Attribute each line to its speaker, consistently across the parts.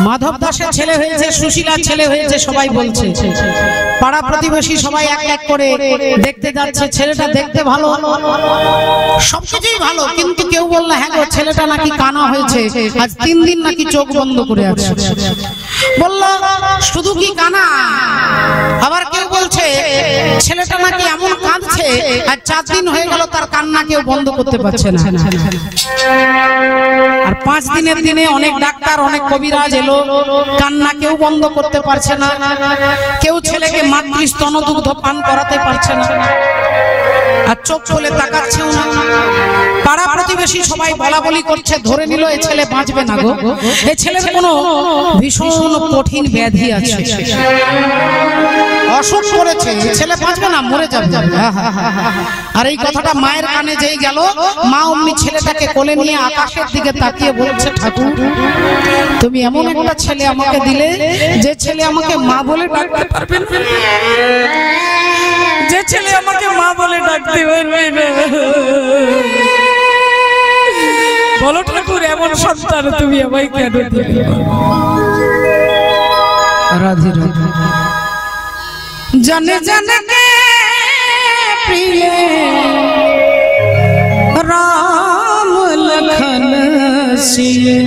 Speaker 1: মাধব দাসের ছেলে হয়েছে, সুশীলার ছেলে হয়েছে, সবাই বলছে। পাড়া প্রতিবেশী সবাই এক এক করে দেখতে যাচ্ছে, ছেলেটা দেখতে ভালো, সবকিছুই ভালো, কিন্তু কেউ বললো হ্যাঁ গো ছেলেটা নাকি কানা হয়েছে, আজ 3 দিন নাকি চোখ বন্ধ করে আছে। বললো শুধু কি কানা, আবার কেউ বলছে ছেলেটা নাকি এমন কাঁদছে আর 4 দিন হয়ে গেল তার কান্না কেউ বন্ধ করতে পারছে না। আর 5 দিনের দিনে অনেক ডাক্তার অনেক কবিরাজ এলো, কান্না কেউ বন্ধ করতে পারছে না, কেউ ছেলেকে মাতৃস্তন দুগ্ধ পান করাতে পারছে না, আর চোখ খুলে তাকাচ্ছেও না। পাড়া প্রতিবেশী সবাই বলা বলি করছে, ধরে নিল এ ছেলে বাঁচবে না গো, এ ছেলের কোনো ভীষণ কঠিন ব্যাধি আছে, অসুখ করেছে, ছেলে বাঁচবে না, মরে যাবে। আর এই কথাটা মায়ের কানে যেই গেল, মা অমনি ছেলেটাকে কোলে নিয়ে আকাশের দিকে তাকিয়ে বলছে, ঠাকুর তুমি এমন একটা ছেলে আমাকে দিলে, যে ছেলে আমাকে মা বলে ডাকতে পারবে না, যে ছেলে আমাকে মা বলে ডাকতে পারবে না। বলো ঠাকুর এমন সন্তান তুমি আমায় কেন দিলে? রাধে রাধে। জানে জানে কে প্রিয় राम लखन सिए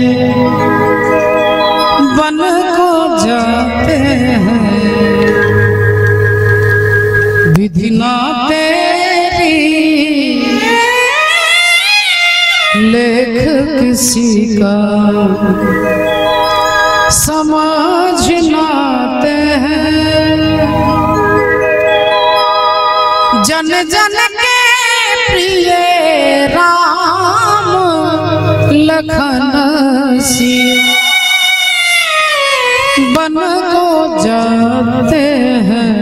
Speaker 1: वन को जाते हैं, विधि ना तेरी लेख किसी का समझ नाते हैं। जन जन के प्रिय राम लखन सिए बन को जाते हैं।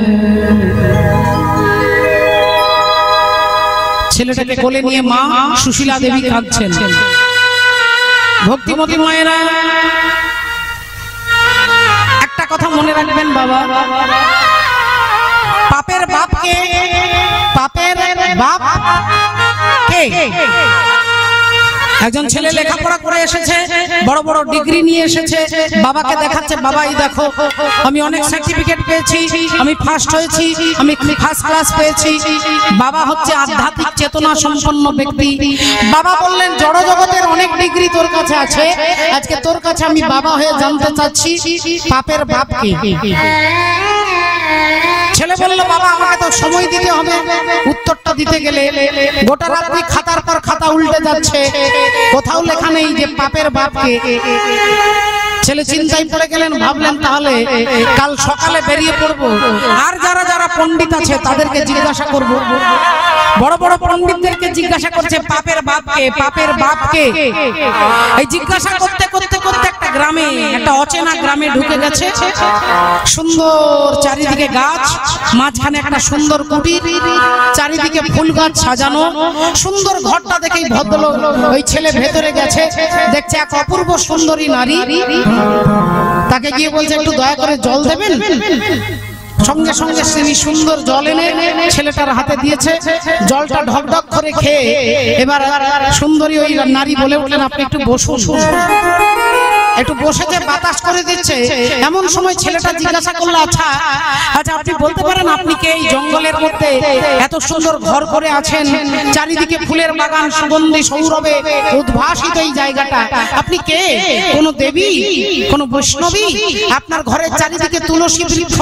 Speaker 1: ছেলেটাকে কোলে নিয়ে মা সুশীলা দেবী কাঁদছেন। ভক্তিমতী মায়েরা একটা কথা মনে রাখবেন বাবা, পাপের বাপ কে? পাপের বাপ কে? একজন ছেলে লেখাপড়া করে এসেছে, বড় বড় ডিগ্রি নিয়ে এসেছে, বাবাকে দেখাচ্ছে, বাবা এই দেখো আমি অনেক সার্টিফিকেট পেয়েছি, আমি ফার্স্ট হয়েছি, আমি ফার্স্ট ক্লাস পেয়েছি। বাবা হচ্ছে আধ্যাত্মিক চেতনা সম্পন্ন ব্যক্তি। বাবা বললেন জড় জগতের অনেক ডিগ্রি তোর কাছে আছে, আজকে তোর কাছে আমি বাবা হয়ে জানতে চাচ্ছি পাপের বাপ কে? ছেলে বলল বাবা আমাকে তো সময় দিতে হবে, উত্তরটা দিতে গেলে গোটা রাত্রি খাতার পর খাতা উল্টে যাচ্ছে, কোথাও লেখা নেই যে পাপের বাপকে। ছেলে চিন্তায় পড়ে গেলেন, ভাবলেন তাহলে কাল সকালে বেরিয়ে পড়বো, আর যারা যারা পণ্ডিত আছে তাদেরকে জিজ্ঞাসা করব। বড় বড় পণ্ডিতদেরকে জিজ্ঞাসা করছে পাপের বাপকে, পাপের বাপকে। এই জিজ্ঞাসা করতে করতে করতে একটা গ্রামে, একটা অচেনা গ্রামে ঢুকে গেছে। সুন্দর চারিদিকে গাছ, মাঝখানে একটা সুন্দর কুটির, চারিদিকে ফুল গাছ সাজানো, সুন্দর ঘরটা দেখেই ভদ্রলোক ওই ছেলে ভেতরে গেছে, দেখছে এক অপূর্ব সুন্দরী নারী, তাকে গিয়ে বলছে একটু দয়া করে জল দেবেন। সঙ্গে সঙ্গে তিনি সুন্দর জল এনে ছেলেটার হাতে দিয়েছে, জলটা ঢকঢক করে খেয়ে এবার সুন্দরী ওই নারী বলে উঠলেন আপনি একটু বসুন। একটু বসেছে, বাতাস করে দিচ্ছে। এমন সময় ছেলেটা জিজ্ঞাসা করলো আচ্ছা আপনি বলতে পারেন আপনি কে? এই জঙ্গলের মধ্যে এত সুন্দর ঘর করে আছেন, চারিদিকে ফুলের বাগান, সুগন্ধি সৌরভে উদ্ভাসিত এই জায়গাটা, আপনি কে? কোন দেবী, কোন বৈষ্ণবী? আপনার ঘরের চারিদিকে তুলসী বৃক্ষ,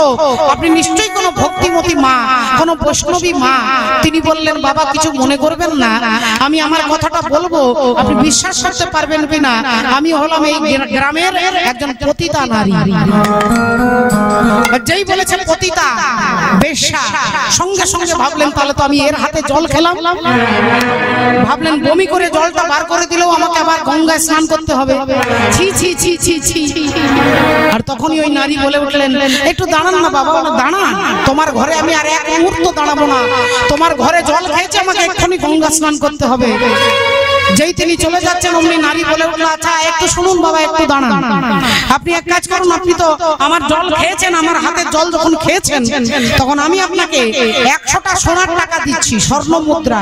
Speaker 1: আপনি নিশ্চয়ই কোন ভক্তিমতী মা, কোন বৈষ্ণবী মা। তিনি বললেন বাবা কিছু মনে করবেন না, আমি আমার কথাটা বলবো, আপনি বিশ্বাস করতে পারবেন কিনা, আমি হলাম এই গ্রামের একজন পতিতা নারী। যেই বলেছেন পতিতা বেশ্যা, সঙ্গে সঙ্গে ভাবলেন তাহলে তো আমি এর হাতে জল খেলাম, ভাবলেন বমি করে জলটা বার করে দিলেও আমাকে আবার গঙ্গায় স্নান করতে হবে, ছি ছি ছি ছি ছি। আর তখনই ওই নারী বলে উঠলেন একটু দাঁড়ান না বাবা, দাঁড়ান, তোমার ঘরে আমি আর এক মুহূর্ত দাঁড়াবো না, তোমার ঘরে জল খেয়েছে, আমাকে এক্ষুনি গঙ্গা স্নান করতে হবে। যেই তিনি চলে যাচ্ছেন অমনি নারী বলে উঠলো আচ্ছা একটু শুনুন বাবা, একটু দাঁড়ান, আপনি এক কাজ করুন, আপনি তো আমার জল খেয়েছেন, আমার হাতের জল যখন খেয়েছেন তখন আমি আপনাকে 100টা সোনার টাকা দিচ্ছি, স্বর্ণ মুদ্রা,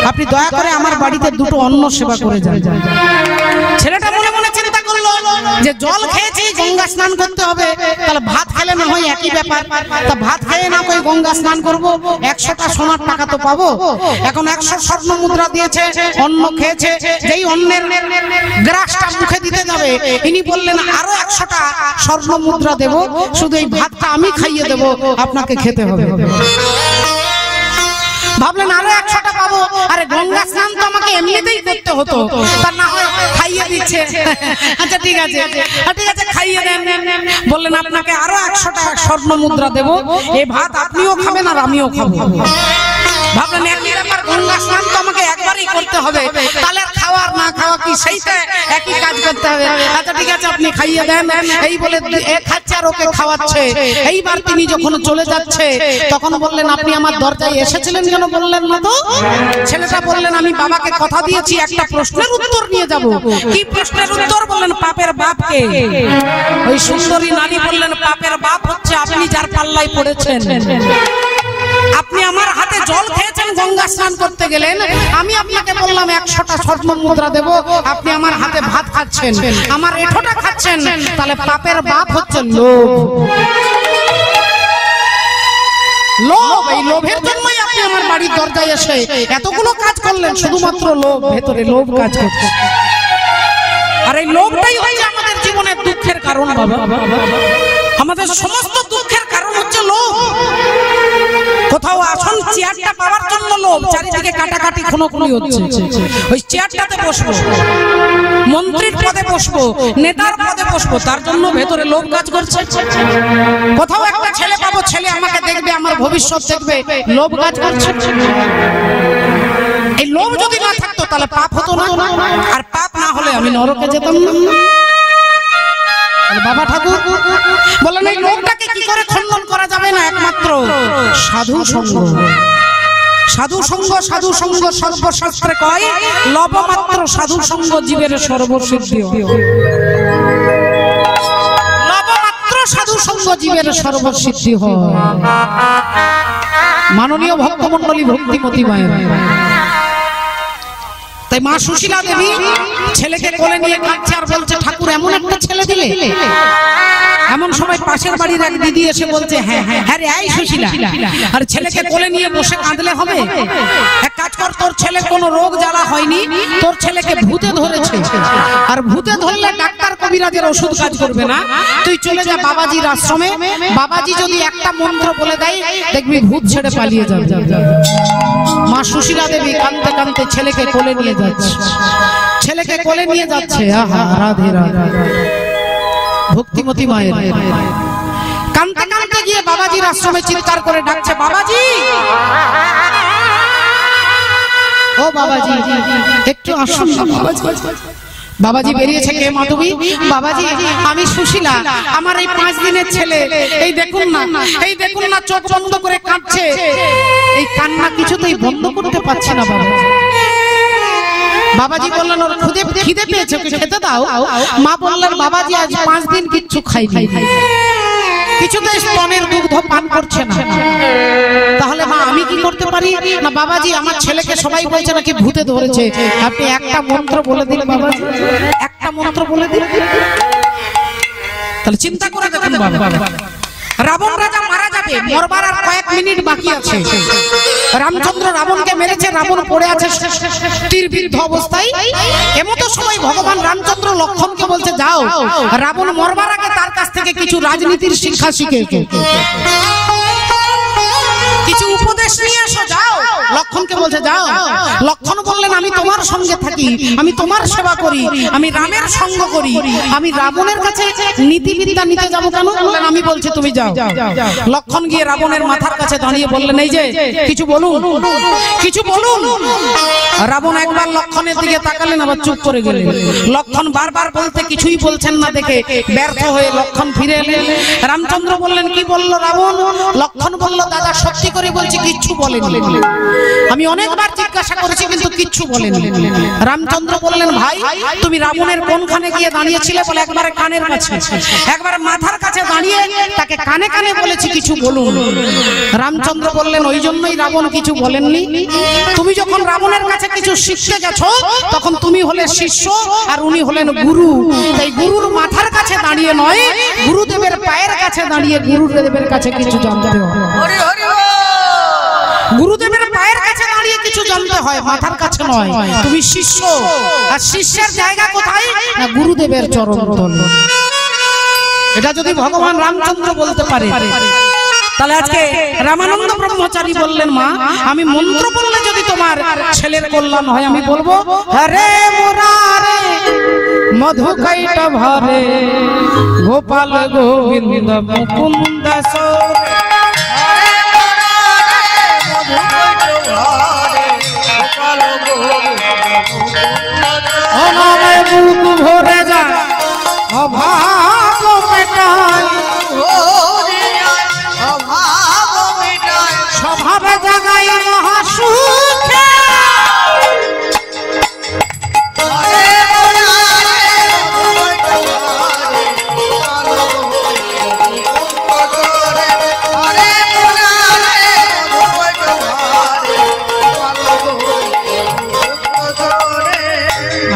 Speaker 1: আপনি দয়া করে আমার বাড়িতে দুটো অন্ন সেবা করে যান। ছেলেটা মনে মনে চিন্তা করলো বললো যে জল খেয়েছি গঙ্গা স্নান করতে হবে, তাহলে ভাত খেলে না হয় একই ব্যাপার, তা ভাত খেয়ে না কই গঙ্গা স্নান করব, 100টা সোনার টাকা তো পাবো। এখন 100 স্বর্ণ মুদ্রা দিয়েছে, অন্ন খেয়েছে, যেই অন্নের গ্রাসটা মুখে দিতে যাবে ইনি বললেন আরো 100টা স্বর্ণ মুদ্রা দেব, শুধু এই ভাতটা আমি খাইয়ে দেব, আপনাকে খেতে হবে। ভাবলেন আরো 100টা পাবো, আরে গঙ্গা স্নান তো আমাকে এমনিতেই করতে হতো, তার না হয় খাইয়ে দিচ্ছে। আচ্ছা ঠিক আছে, ঠিক আছে খাইয়ে দেন। বললেন আপনাকে আরো 100টা স্বর্ণ মুদ্রা দেব, এই ভাত আপনিও খাবেন আর আমিও খাবো। ভাবলেন একই ব্যাপার, গঙ্গা স্নান তো আমাকে একবারই করতে হবে, তাহলে খাওয়ার না খাওয়া কি সেইটা একই কাজ করতে হবে। আচ্ছা ঠিক আছে আপনি খাইয়ে দেন। এই বলে এ খাচ্ছে আর ওকে খাওয়াচ্ছে। এইবার তিনি যখন চলে যাচ্ছে তখন বললেন আপনি আমার দরজায় এসেছিলেন কেন বললেন না তো? ছেলেটা বললেন আমি বাবাকে কথা দিয়েছি একটা প্রশ্নের উত্তর নিয়ে যাব। কি প্রশ্নের উত্তর? বললেন পাপের বাপকে। ওই সুন্দরী নারী বললেন পাপের বাপ হচ্ছে আপনি যার পাল্লায় পড়েছেন। আপনি আমার হাতে জল খেয়েছেন গঙ্গা স্নান করতে গেলেন, আমি আপনাকে বললাম 100টা স্বর্ণ মুদ্রা দেব, আপনি আমার হাতে ভাত খাচ্ছেন, আমার এঠোটা খাচ্ছেন, তাহলে পাপের বাপ হচ্ছে লোভ। লোভ, এই লোভের জন্যই আপনি আমার বাড়ির দরজায় এসে এতগুলো কাজ করলেন, শুধুমাত্র লোভ, ভেতরে লোভ কাজ করছে। আর এই লোভটাই হচ্ছে আমাদের জীবনের দুঃখের কারণ বাবা। আমাদের সমস্ত দুঃখের কারণ হচ্ছে লোভ। কোথাও আসল চেয়ারটা পাওয়ার জন্য লোভ, চারিদিকে কাটাকাটি খুনোখুনি হচ্ছে, ওই চেয়ারটাতে বসবো, মন্ত্রীর পদে বসবো, নেতার পদে বসবো, তার জন্য ভেতরে লোভ কাজ করছে। কোথাও একটা ছেলে পাবো, ছেলে আমাকে দেখবে, আমার ভবিষ্যৎ দেখবে, লোভ কাজ করছে। এই লোভ যদি না থাকতো তাহলে পাপ হতো না, আর পাপ না হলে আমি নরকে যেতাম না। বাবা ঠাকুর বললেন এই লোভটাকে কি করে খণ্ডন করা যাবে না? একমাত্র সাধু সঙ্গ। সাধু সঙ্গ, সাধু সঙ্গ সর্বশাস্ত্রে কয় লবমাত্র সাধু সঙ্গ জীবের সর্বসিদ্ধি। লবমাত্র সাধু সঙ্গ জীবের সর্বসিদ্ধি হয়। মাননীয় ভক্তমণ্ডলী ভক্তিমতী মায়ের, তাই মা সুশীলা দেবী ছেলেকে কোলে নিয়ে কাঁদছে আর বলছে ঠাকুর এমন একটা ছেলে দিলে। এমন সময় পাশের বাড়ির এক দিদি এসে বলছে হ্যাঁ হ্যাঁ হ্যাঁ রে এই সুশীলা, আর ছেলেকে কোলে নিয়ে বসে কাঁদলে হবে? এক কাজ কর, তোর ছেলে কোনো রোগ জ্বালা হয়নি, তোর ছেলেকে ভূতে ধরেছে, আর ভূতে ধরলে ডাক্তার কবিরাজের ওষুধ কাজ করবে না, তুই চলে যা বাবাজির আশ্রমে, বাবাজি যদি একটা মন্ত্র বলে দেয় দেখবি ভূত ছেড়ে পালিয়ে যাবে। মা সুশীলা দেবী কাঁদতে কাঁদতে ছেলেকে কোলে নিয়ে যাচ্ছে, ছেলেকে কোলে নিয়ে যাচ্ছে। আহা রাধে রাধে ভক্তিমতী মায়ের কাঁদতে কাঁদতে গিয়ে বাবাজির আশ্রমে চিৎকার করে ডাকছে বাবাজি, ও বাবাজি একটু আসুন না বাবাজি। বাবাজি বেরিয়েছে, কে মা তুমি? বাবাজি আমি সুশীলা, আমার এই 5 দিনের ছেলে, এই দেখুন না, এই দেখুন না চোখ বন্ধ করে কাঁদছে, এই কান্না কিছুতেই বন্ধ করতে পারছে না বাবাজি। বাবাজি বললেন ওর খিদে পেয়েছে, ওকে খেতে দাও। মা বললেন বাবাজি আজ 5 দিন কিচ্ছু খাইনি, কিছুতেই স্তনের দুগ্ধ পান করছে না, তাহলে মা আমি কি করতে পারি? না বাবাজি আমার ছেলেকে সবাই বলছে নাকি ভূতে ধরেছে, আপনি একটা মন্ত্র বলে দিন বাবাজি, একটা মন্ত্র বলে দিন। তাহলে চিন্তা করে দেখুন বাবা, রাবণ রাজা মারা যাবে, মরবার আর কয়েক মিনিট বাকি আছে। রামচন্দ্র রাবণকে মেরেছে, রাবণ পড়ে আছে তীরবিদ্ধ অবস্থায়। এমতো সময় ভগবান রামচন্দ্র লক্ষণকে বলছে যাও, রাবণ মরবার আগে তার কাছ থেকে কিছু রাজনীতির শিক্ষা শিখে কিছু উপদেশ নিয়ে এসো, যাও। লক্ষণকে বলছে যাও। লক্ষণ বললেন আমি তোমার সঙ্গে থাকি, আমি তোমার সেবা করি, আমি রামের সঙ্গ করি, আমি রাবণের কাছে নীতিবিদ্যা নিতে যাবো কেন? বললেন আমি বলছি তুমি যাও। লক্ষণ গিয়ে রাবণের মাথার কাছে দাঁড়িয়ে বললেন এই যে কিছু বলুন, কিছু বলুন। রাবণ একবার লক্ষণের দিকে তাকালেন, আবার চুপ করে গেলেন। লক্ষণ বারবার বলতে কিছুই বলছেন না দেখে ব্যর্থ হয়ে লক্ষণ ফিরে এলেন। রামচন্দ্র বললেন কি বললো রাবণ? লক্ষণ বলল দাদা সত্যি করে বলছি কিচ্ছু বলেনি। আমি অনেকবার জিজ্ঞাসা করেছি কিন্তু কিচ্ছু বলেননি। রামচন্দ্র বললেন, ভাই তুমি রাবণের কোনখানে গিয়ে দাঁড়িয়েছিলে? বলে একবারে কানের কাছে, একবারে মাথার কাছে দাঁড়িয়ে তাকে কানে কানে বলেছি কিছু বলুন। রামচন্দ্র বললেন, ওই জন্যই রাবণ কিছু বলেননি। তুমি যখন রাবণের কাছে কিছু শিখতে গেছো তখন তুমি হলে শিষ্য আর উনি হলেন গুরু। তাই গুরুর মাথার কাছে দাঁড়িয়ে নয়, গুরুদেবের পায়ের কাছে দাঁড়িয়ে গুরুদেবের কাছে কিছু জানতে হয়। গুরুদেবের পায়ের কাছে দাঁড়িয়ে কিছু জানতে হয়, মাথার কাছে নয়। তুমি শিষ্য, আর শিষ্যের জায়গা কোথায়? না গুরুদেবের চরণ তলে। এটা যদি ভগবান রামচন্দ্র বলতে পারে, তাহলে আজকে রামানন্দ ব্রহ্মচারী বললেন, মা আমি মন্ত্র বললে যদি তোমার ছেলের কল্যাণ হয়, আমি বলবো হরে মুরারে মধু কৈট ভরে গোপাল গোবিন্দ মুকুন্দ ভরে যায় অভাব মেটায়, স্বভাবে জাগাই মহাসুখে।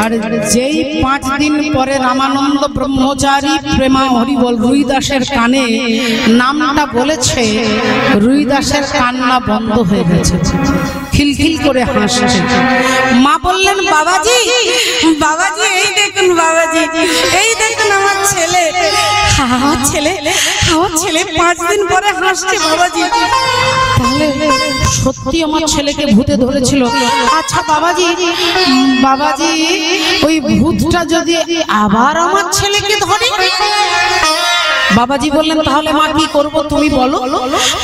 Speaker 1: আর যেই 5 দিন পরে রামানন্দ ব্রহ্মচারী প্রেমা হরিবল রুইদাসের কানে নামটা বলেছে, রুইদাসের কান্না বন্ধ হয়ে গেছে, খিলখিল করে হাসছে। মা বললেন, বাবাজি বাবাজি এই দেখুন, বাবাজি এই দেখুন আমার ছেলে, আমার ছেলে, আমার ছেলে 5 দিন পরে হাসছে বাবাজি। তাহলে সত্যি আমার ছেলেকে ভূতে ধরেছিল? আচ্ছা বাবাজি, বাবাজি ওই ভূতটা যদি আবার আমার ছেলেকে ধরে? বাবাজি বললেন, তাহলে মা কি করব তুমি বলো।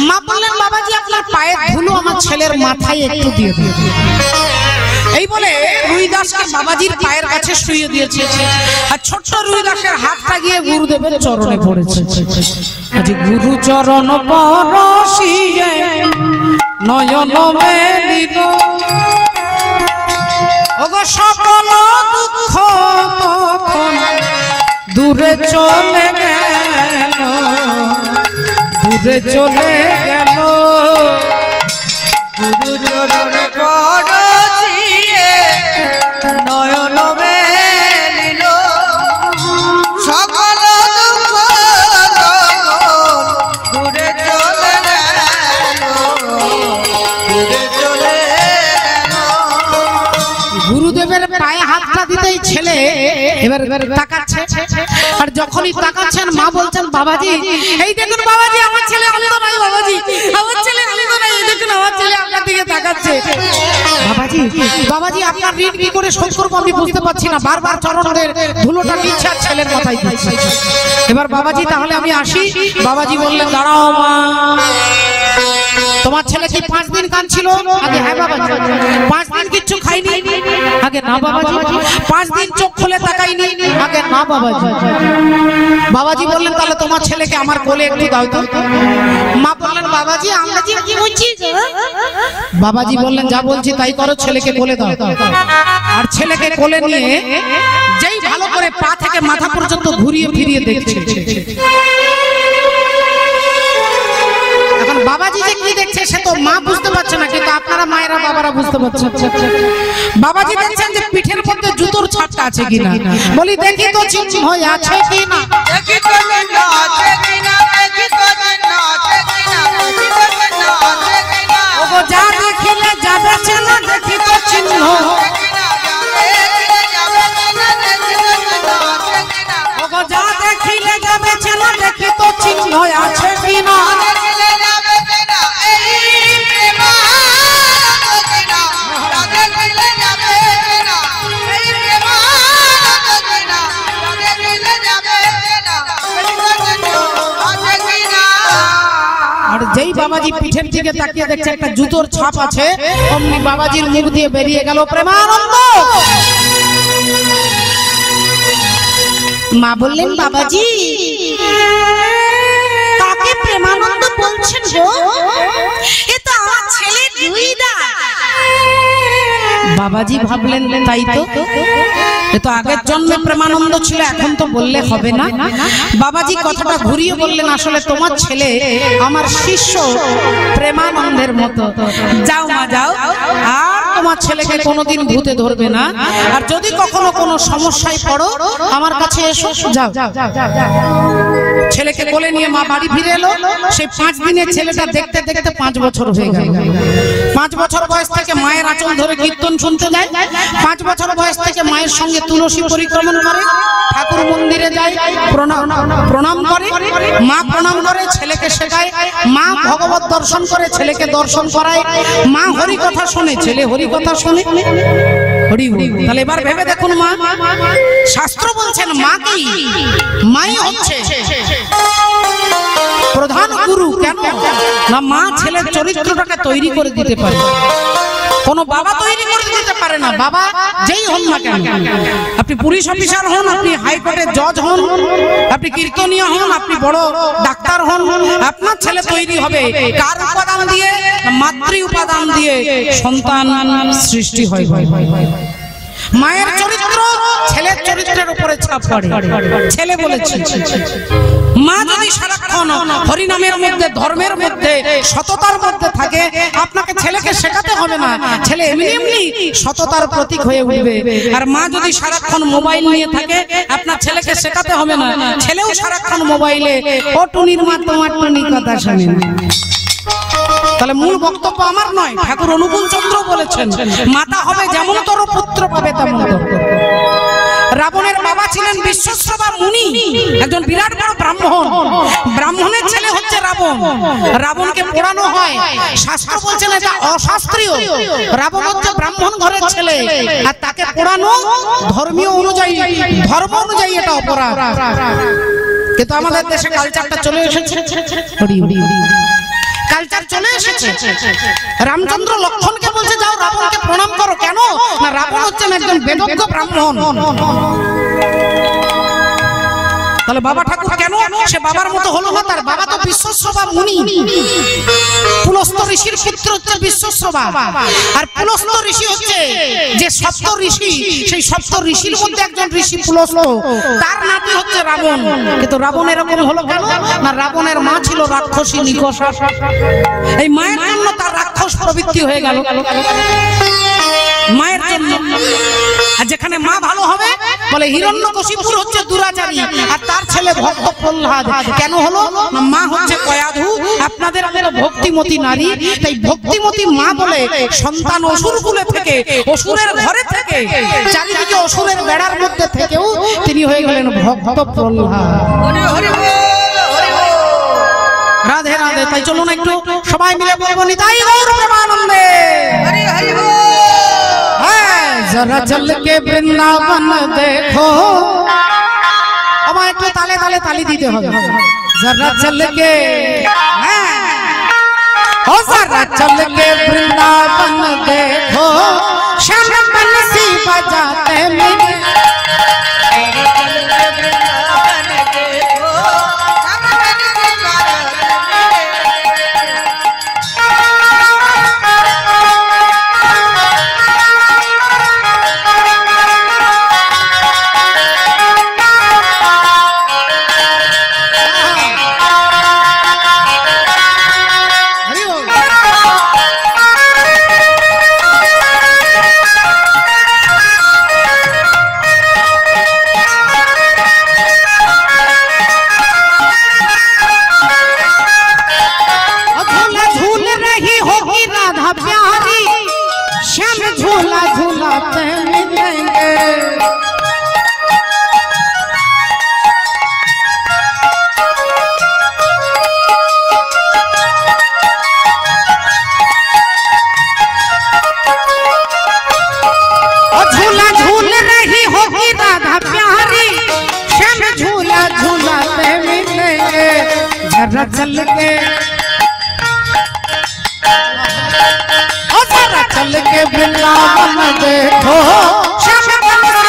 Speaker 1: মা বললেন, বাবাজি আপনার পায়ের ধুলো আমার ছেলের মাথায় একটু দিয়ে দিন। এই বলে রুইদাসকে বাবাজির পায়ের কাছে শুইয়ে দিয়েছে, আর ছোট্ট রুইদাসের হাতটা গিয়ে গুরুদেবের চরণে পড়েছে। আজ গুরু চরণ পরশিয়ে নয়ন মেলিল, ওগো সকল দুঃখ তখন দূরে চলে গেল, দূরে চলে গেল। গুরু চরণ পরশিয়ে নয়ন মেলিল, সকল দুঃখ দূরে চলে গেল, দূরে চলে গেল। গুরুদেবের পায়ে হাতটা দিতেই ছেলে এবার তাকাচ্ছে, আর যখনই তাকাচ্ছেন মা বলছেন, বাবাজি এই দেখুন, বাবাজি আমার ছেলে অন্ধ নয়, বাবাজি আমার ছেলে অন্ধ নয়, এই দেখুন আমার ছেলে আপনার দিকে তাকাচ্ছে। বাবাজি বাবাজি আপনার ঋণ কি করে শোধ করবো আমি বুঝতে পারছি না, বারবার চরণের ধুলোটা নিচ্ছে আর ছেলের মাথায় দিচ্ছে। এবার বাবাজি তাহলে আমি আসি। বাবাজি বললেন, দাঁড়াও মা, তোমার ছেলে কি 5 দিন কাঁদছিল? আগে হ্যাঁ বাবাজি। 5 দিন কিচ্ছু খাইনি? আগে না বাবাজি। 5 দিন চোখ খুলে তাকাইনি? আগে না বাবাজি। বাবাজি বললেন, তাহলে তোমার ছেলেকে আমার কোলে একটু দাও তো। মা বললেন, বাবাজি আমরা যে কি বলছি? বাবাজি বললেন, যা বলছি তাই করো, ছেলেকে কোলে দাও। আর ছেলেকে কোলে নিয়ে যেই ভালো করে পা থেকে মাথা পর্যন্ত ঘুরিয়ে ফিরিয়ে দেখছে। এখন বাবাজি যে কি দেখছে সে তো মা বুঝতে পারছে না, কিন্তু আপনারা মায়েরা বাবারা বুঝতে পারছেন। বাবাজি দেখছেন যে পিঠের মধ্যে জুতোর ছাপটা আছে কিনা। বলি দেখি তো চিহ্ন হয়ে আছে কিনা, দেখি তো চিহ্ন আছে কিনা, দেখি তো চিহ্ন আছে কিনা, দেখি তো চিহ্ন আছে কিনা। ওগো যা দেখিলে যাবে চেনা, দেখি তো চিহ্ন আছে কিনা, ওগো যা দেখিলে যাবে চেনা, দেখি তো চিহ্ন আছে কিনা। যেই বাবাজি পিঠের দিকে তাকিয়ে দেখছে একটা জুতোর ছাপ আছে, অমনি বাবাজির মুখ দিয়ে বেরিয়ে গেল প্রেমানন্দ। মা বললেন, বাবাজি কাকে প্রেমানন্দ বলছেন গো? এ তো আমার ছেলে রুইদাস। বাবাজি ভাবলেন তাই তো, এ তো আগের জন্মে প্রেমানন্দ ছিল, এখন তো বললে হবে না। বাবাজি কথাটা ঘুরিয়ে বললেন, আসলে তোমার ছেলে আমার শিষ্য প্রেমানন্দের মতো, যাও মা যাও, আর তোমার ছেলেকে কোনোদিন ভূতে ধরবে না, আর যদি কখনো কোনো সমস্যায় পড়ো আমার কাছে এসো, যাও। ছেলেকে কোলে নিয়ে মা বাড়ি ফিরে এলো। সেই 5 দিনের ছেলেটা দেখতে দেখতে 5 বছর হয়ে গেল। 5 বছর বয়স থেকে মায়ের আঁচল ধরে কীর্তন শুনতে যায়, 5 বছর বয়স থেকে মায়ের সঙ্গে তুলসী পরিক্রমণ করে, ঠাকুর মন্দিরে যায়, প্রণাম করে, মা প্রণাম করে, ছেলেকে শেখায়, মা ভগবত দর্শন করে, ছেলেকে দর্শন করায়, মা হরি কথা শোনে, ছেলে হরি কথা শোনে। হরি হরি। তাহলে এবার ভেবে দেখুন, মা, শাস্ত্র বলছেন মা কি? মাই হচ্ছে প্রধান গুরু। কেন না? মা ছেলের চরিত্রটাকে তৈরি করে দিতে পারে, কোন বাবা তৈরি করে দিতে পারে না। বাবা যেই হন না কেন, আপনি পুলিশ অফিসার হন, আপনি হাইকোর্টের জজ হন, আপনি কীর্তনীয় হন, আপনি বড় ডাক্তার হন, আপনার ছেলে তৈরি হবে কার উপাদান দিয়ে? মাতৃ উপাদান দিয়ে সন্তান সৃষ্টি হয়। মায়ের চরিত্র ছেলের চরিত্রের উপরে ছাপ পড়ে। ছেলে বলেছে, মা যদি সারাক্ষণ হরিনামের মধ্যে, ধর্মের মধ্যে, সততার মধ্যে থাকে, আপনাকে ছেলেকে শেখাতে হবে না, ছেলে এমনি এমনি সততার প্রতীক হয়ে উঠবে। আর মা যদি সারাক্ষণ মোবাইল নিয়ে থাকে, আপনার ছেলেকে শেখাতে হবে না, ছেলেও সারাক্ষণ মোবাইলে, ও টুনির মা তোমার টুনি কথা শোনে। তাহলে মূল বক্তব্য আমার নয়, ঠাকুর অনুকূল চন্দ্র বলেছেন, মাতা হবে যেমন তোর পুত্র পাবে তেমন তোর। রাবণের বাবা ছিলেন বিশ্বশ্রবা মুনি, একজন বিরাট বড় ব্রাহ্মণ। ব্রাহ্মণের ছেলে হচ্ছে রাবণ। রাবণকে পোড়ানো হয়, শাস্ত্র বলছেন এটা অশাস্ত্রীয়। রাবণ হচ্ছে ব্রাহ্মণ ঘরের ছেলে, আর তাকে পোড়ানো ধর্মীয় অনুযায়ী, ধর্ম অনুযায়ী এটা অপরাধ। কিন্তু আমাদের দেশে কালচারটা চলে এসেছে, কালচার চলে এসেছে। রামচন্দ্র লক্ষ্মণকে বলছে যাও রাবণকে প্রণাম করো। কেন না? রাবণ হচ্ছেন একজন বেদজ্ঞ ব্রাহ্মণ। তাহলে বাবা ঠাকুর কেন সে বাবার মতো হলো না? তার বাবা তো বিশ্বশ্রবা মুনি, পুলস্ত ঋষির পুত্র হচ্ছে বিশ্বশ্রবা। আর পুলস্ত ঋষি হচ্ছে যে সপ্ত ঋষি, সেই সপ্ত ঋষির মধ্যে একজন ঋষি পুলস্ত, তার নাতি হচ্ছে রাবণ। কিন্তু রাবণ এরকম হলো কেন না? রাবণের মা ছিল রাক্ষসী নিকষা। এই মায়ের জন্য তার রাক্ষস প্রবৃত্তি হয়ে গেল, মায়ের জন্য। আর যেখানে মা ভালো হবে, বলে হিরণ্যকশিপুর হচ্ছে দুরাচারী, আর তার ছেলে ভক্ত প্রহ্লাদ। কেন হলো না? মা হচ্ছে কয়াধু, আপনাদের ভক্তিমতী নারী। তাই ভক্তিমতী মা বলে সন্তান অসুর কুলে থেকে, অসুরের ঘরে থেকে, চারিদিকে অসুরের বেড়ার মধ্যে থেকেও তিনি হয়ে গেলেন ভক্ত প্রহ্লাদ। রাধে রাধে। তাই চলুন একটু সবাই মিলে বলবো নিতাই গৌর প্রেমানন্দে। जरा चल के वृंदावन देखो, একটু তালে তালে তালি দিতে হবে। जरा चल के, ओ जरा चल के वृंदावन देखो, श्याम बंसी बजाते मेरे। चल के, चल के वृंदावन देखो, श्याम बंसी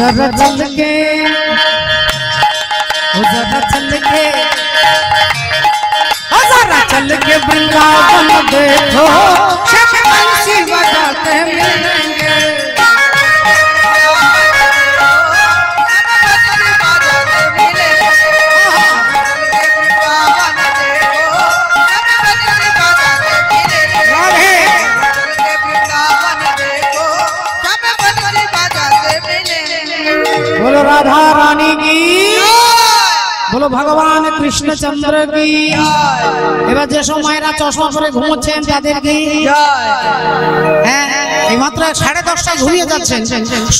Speaker 1: जरा चल के जरा चल के जरा चल के वृंदावन देखो सब बंसी बजाते मिलेंगे बोलो राधा रानी की बोलो भगवान कृष्णचंद्र की এবার যে সময়রা চশমা পরে ঘুমোচ্ছেন তাদেরকে হ্যাঁ এই মাত্র 10:30 ঘুমিয়ে যাচ্ছেন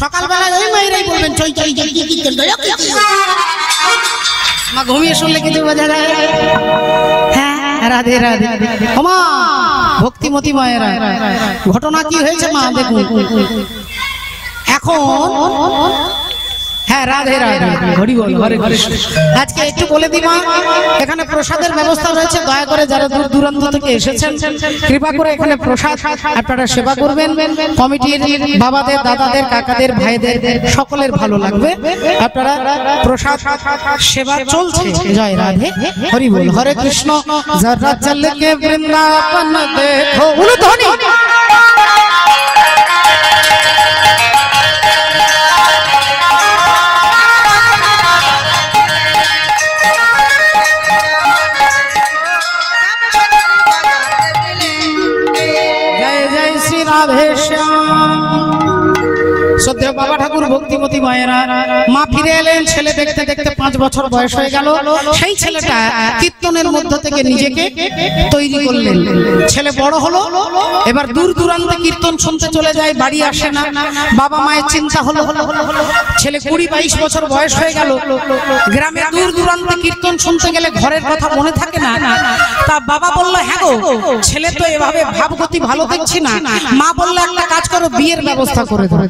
Speaker 1: সকালবেলা ওই মাইরাই বলবেন চই চই কি কি মা ঘুমিয়ে শুনলে কিছু বোঝা যায় হ্যাঁ রাধে রাধে ওমা ভক্তিমতী মায়েরা ঘটনা কি হয়েছে মা দেখুন এখন হ্যাঁ রাধে রাধে হরি বল হরে কৃষ্ণ আজকে একটু বলে দিই মা এখানে প্রসাদের ব্যবস্থা রয়েছে দয়া করে যারা দূর দূরান্ত থেকে এসেছেন কৃপা করে এখানে প্রসাদ আপনারা সেবা করবেন কমিটির বাবাদের দাদাদের কাকাদের ভাইদের সকলের ভালো লাগবে আপনারা প্রসাদ সেবা চলছে জয় রাধে হরি বল হরে কৃষ্ণ জরা চল কে বৃন্দাবন দেখো উলুধ্বনি সত্যি বাবা ঠাকুর ভক্তিমতী মায়েরা মা ফিরে এলেন ছেলে দেখতে দেখতে 5 বছর বয়স হয়ে গেল সেই ছেলেটা কীর্তনের মধ্য থেকে নিজেকে তৈরি করলেন ছেলে বড় হলো এবার দূর দূরান্তে কীর্তন শুনতে চলে যায় বাড়ি আসে না বাবা মায়ের চিন্তা হলো ছেলে 20-22 বছর বয়স হয়ে গেল গ্রামে দূর দূরান্তে কীর্তন শুনতে গেলে ঘরের কথা মনে থাকে না তা বাবা বলল হ্যাঁ গো ছেলে তো এভাবে ভাবগতি ভালো দেখছি না মা বলল একটা কাজ করো বিয়ের ব্যবস্থা করে দাও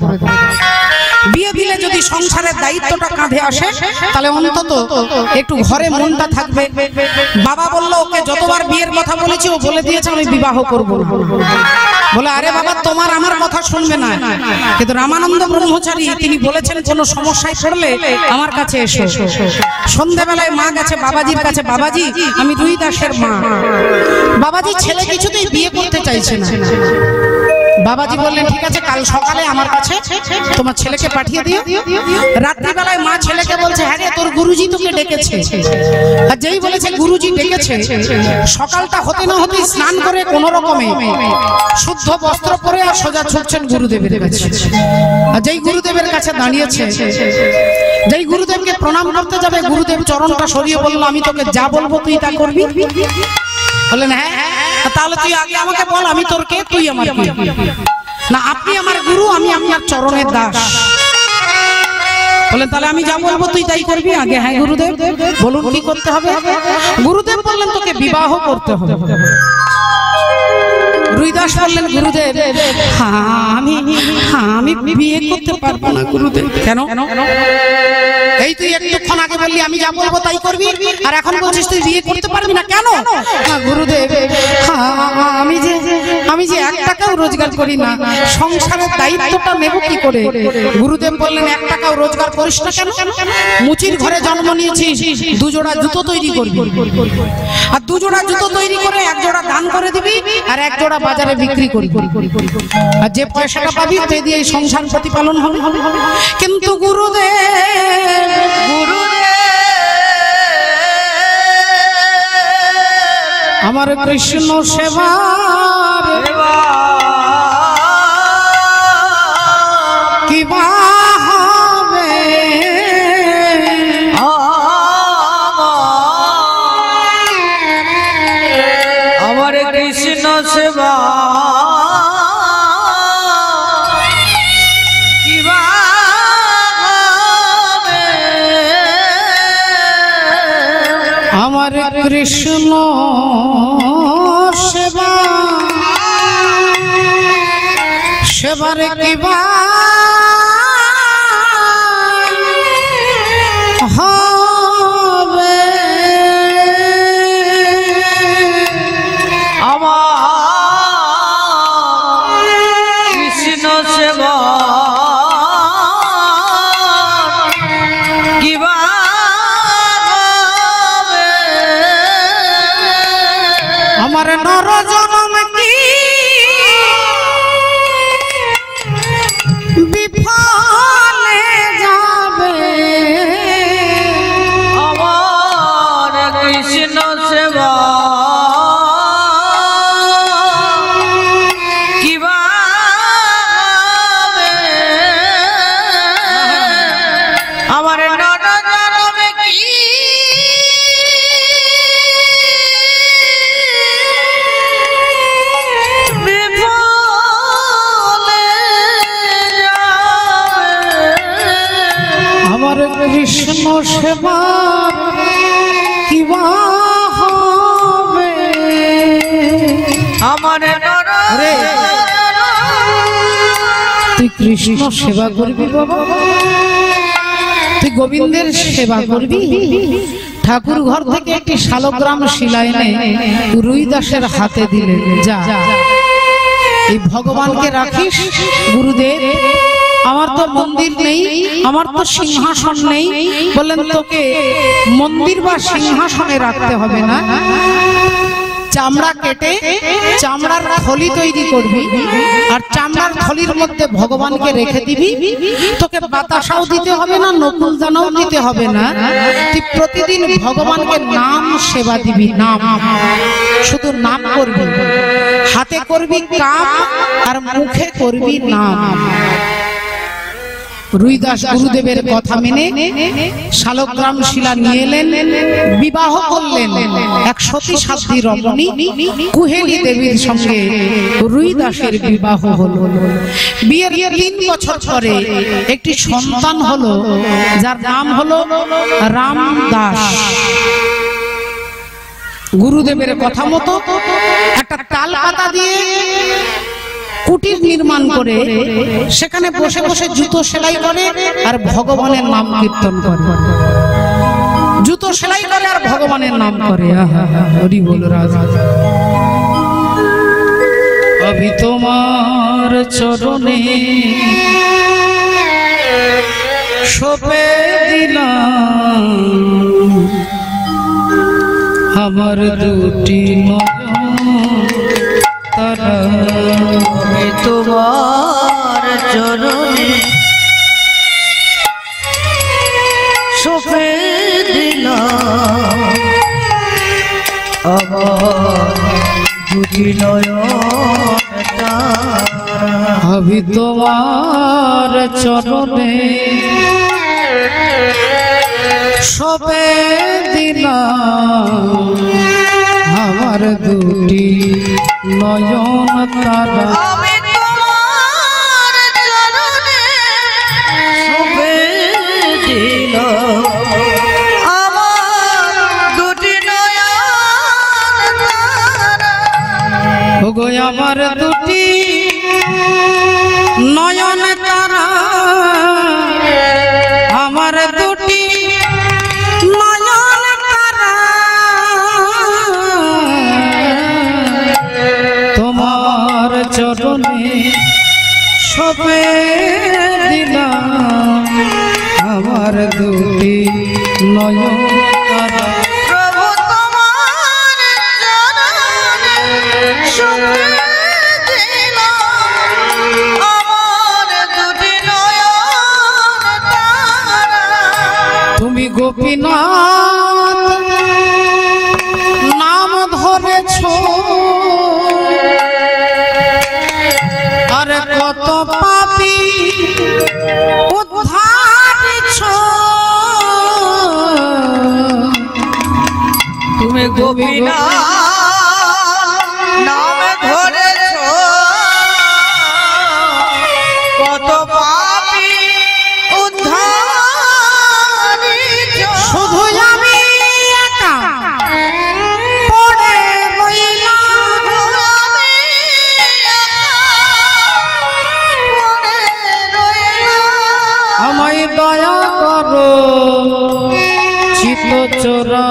Speaker 1: বিয়ে দিলে যদি সংসারের দায়িত্বটা কাঁধে আসে তাহলে অন্তত একটু ঘরে মনটা থাকবে বাবা বলল ওকে যতবার বিয়ের কথা বলেছি ও বলে দিয়েছে আমি বিবাহ করব না বলে আরে বাবা তোমার আমার কথা শুনবে না কিন্তু রামানন্দ ব্রহ্মচারী তিনি বলেছেন কোনো সমস্যায় পড়লে আমার কাছে এসো সন্ধ্যাবেলায় মা গেছে বাবাজির কাছে বাবাজি আমি রুই দাসের মা বাবাজি ছেলে কিছুতেই বিয়ে করতে চাইছে না বাবাজি বললেন ঠিক আছে কাল সকালে আমার কাছে তোমার ছেলেকে পাঠিয়ে দিও রাত্রিবেলায় মা ছেলেকে বলছে হ্যাঁ রে তোর গুরুজি তোকে ডেকেছে আর যেই বলেছে গুরুজি ডেকেছে সকালটা হতে না হতেই স্নান করে কোন রকমে শুদ্ধ বস্ত্র পরে আর সোজা ছুটছেন গুরুদেবের কাছে আর যেই গুরুদেবের কাছে দাঁড়িয়েছে যেই গুরুদেবকে প্রণাম করতে যাবে গুরুদেব চরণটা সরিয়ে বলল আমি তোকে যা বলবো তুই তা করবি বললেন হ্যাঁ তাহলে তুই আগে আমাকে বল আমি তোর কে তুই আমার কে না আপনি আমার গুরু আমি আপনার চরণের দাস বললেন তাহলে আমি যা বলবো তুই তাই করবি আগে হ্যাঁ গুরুদেব বলুন কি করতে হবে গুরুদেব বললেন তোকে বিবাহ করতে হবে রুইদাস বললেন গুরুদেব আমি বিয়ে করতে পারবো না গুরুদেব কেন এই তুই একটুক্ষণ আগে বললি আমি যা বলবো তাই করবি আর এখন বলছিস তুই বিয়ে করতে পারবি না কেন গুরুদেব আমি যে 1 টাকাও রোজগার করি না সংসারের দায়িত্বটা নেব কি করে গুরুদেব বললেন 1 টাকাও রোজগার করিস না কেন মুচির ঘরে জন্ম নিয়েছিস 2 জোড়া জুতো তৈরি করবি আর 2 জোড়া জুতো তৈরি করে 1 জোড়া দান করে দিবি আর 1 জোড়া বাজারে বিক্রি করবি আর যে পয়সাটা পাবি তে দিয়ে সংসার প্রতিপালন হবে কিন্তু গুরুদেব আমার কৃষ্ণ সেবা কি বা হবে
Speaker 2: আমার কৃষ্ণ সেবা
Speaker 1: আমার কৃষ্ণ সেবা সেবার কিবা হবে
Speaker 2: আমার কৃষ্ণ সেবা
Speaker 1: আমার নর জনম কি বিফলে যাবে
Speaker 2: আমার কৃষ্ণ সেবা
Speaker 1: কৃষ্ণ সেবা কিবা হবে
Speaker 2: আমার
Speaker 1: রে তুই কৃষ্ণ সেবা করবি বাবা তুই গোবিন্দের সেবা করবি ঠাকুর ঘর থেকে একটি শালগ্রাম শিলা এনে রুইদাসের হাতে দিলেন যা এই ভগবানকে রাখিস গুরুদেব আমার তো মন্দির নেই আমার তো সিংহাসন নেই বললেন তোকে মন্দির বা সিংহাসনে রাখতে হবে না চামড়া কেটে চামড়ার থলি তৈরি করবি আর চামড়ার থলির মধ্যে ভগবানকে রেখে দিবি তোকে বাতাসাও দিতে হবে না নকুল দানাও দিতে হবে না তুই প্রতিদিন ভগবানকে নাম সেবা দিবি নাম শুধু নাম করবি হাতে করবি কাম আর মুখে করবি নাম রুইদাস গুরুদেবের কথা মেনে শালগ্রাম শিলা নিয়ে এলেন বিবাহ করলেন এক সতী সাধ্বী রমণী কুহেলি দেবীর সঙ্গে রুইদাসের বিবাহ হলো বিয়ের 3 বছর পরে একটি সন্তান হলো যার নাম হলো রামদাস গুরুদেবের কথা মতো একটা তাল পাতা দিয়ে কুটির নির্মাণ করে সেখানে বসে বসে জুতো সেলাই করে আর ভগবানের নাম কীর্তন করে জুতো সেলাই করে আর ভগবানের নাম করে হরি বল রাজা अभी তোমার চরণে সপে দিলাম আমার দুটি তারা
Speaker 2: তোমার চরণে সপে দিলাম আমার দুটি নয়ন
Speaker 1: अभी তোমার চরণে সপে দিলাম আমার দুটি নয়ন তারা
Speaker 2: আমি তোমার চরণে সপে দিলাম আমার দুটি নয়ন তারা
Speaker 1: ওগো আমার দুটি নয়ন তারা আমার দুটি নয়ন তারা তোমার চরণে সপে দিলাম আমার দুটি নয়ন তারা
Speaker 2: প্রভু তোমার চরণে সপে দিলাম আমার দুটি নয়ন তারা
Speaker 1: তুমি গোপীনাথ নাম ধরেছ আর কত পাপী উদ্ধারিছ
Speaker 2: তুমি গোপীনাথ নাম ধরেছ কত পাপী উদ্ধারিছ
Speaker 1: শুধু আমি একা পড়ে রইলাম
Speaker 2: আমি একা পড়ে রইলাম।
Speaker 1: আমায় দয়া করো চিত্তচোরা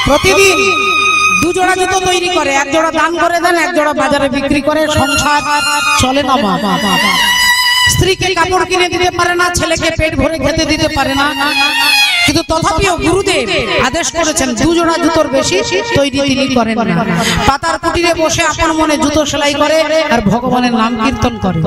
Speaker 1: প্রতিদিন 2 জোড়া জুতো তৈরি করে, 1 জোড়া দান করে দেন, 1 জোড়া বাজারে বিক্রি করে, সংসার চলে না। স্ত্রীকে কাপড় কিনে দিতে পারে না, ছেলেকে পেট ভরে খেতে দিতে পারে না, কিন্তু তথাপিও গুরুদেব আদেশ করেছেন 2 জোড়া জুতোর বেশি তৈরি তিনি করেন না। পাতার কুটিরে বসে আপন মনে জুতো সেলাই করে আর ভগবানের নাম কীর্তন করে।